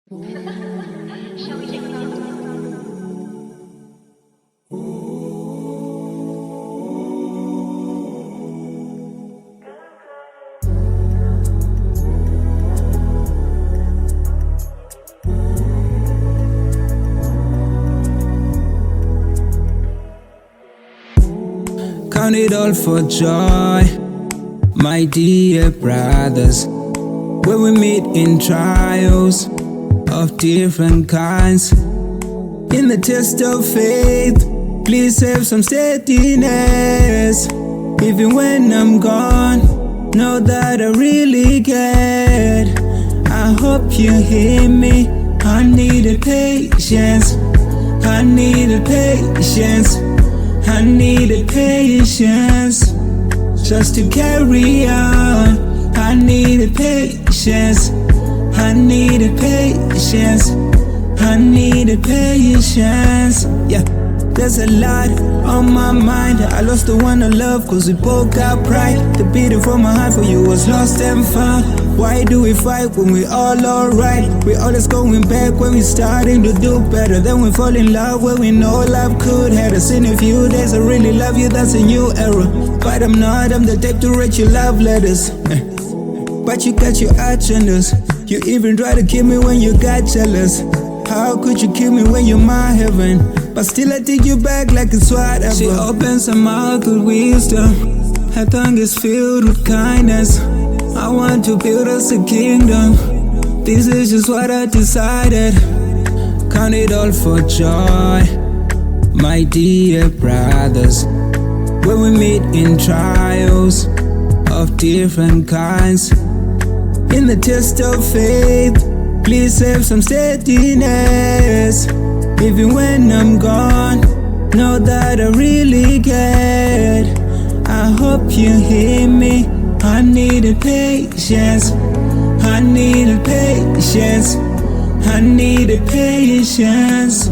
Shall we take a photo? Count it all for joy, my dear brothers, when we meet in trials of different kinds. In the test of faith, please have some steadiness. Even when I'm gone, know that I really cared. I hope you hear me. I needed patience. I needed patience. I needed patience just to carry on. I needed patience. I needed patience. I needed patience. Yeah, there's a lot on my mind. I lost the one I love cause we both got pride. The beating from my heart for you was lost and found. Why do we fight when we all alright? We always going back when we starting to do better. Then we fall in love when we know love could. Had us in a few days, I really love you, that's a new era. But I'm not, I'm the type to write you love letters. But you got your agendas. You even try to kill me when you got jealous. How could you kill me when you're my heaven? But still I take you back like it's whatever. She opens her mouth with wisdom. Her tongue is filled with kindness. I want to build us a kingdom. This is just what I decided. Count it all for joy, my dear brothers, when we meet in trials of different kinds. In the test of faith, please have some steadiness. Even when I'm gone, know that I really cared. I hope you hear me. I needed patience. I needed patience. I needed patience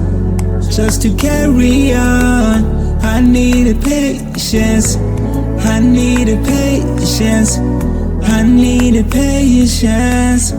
just to carry on. I needed patience. I needed patience. I needed patience.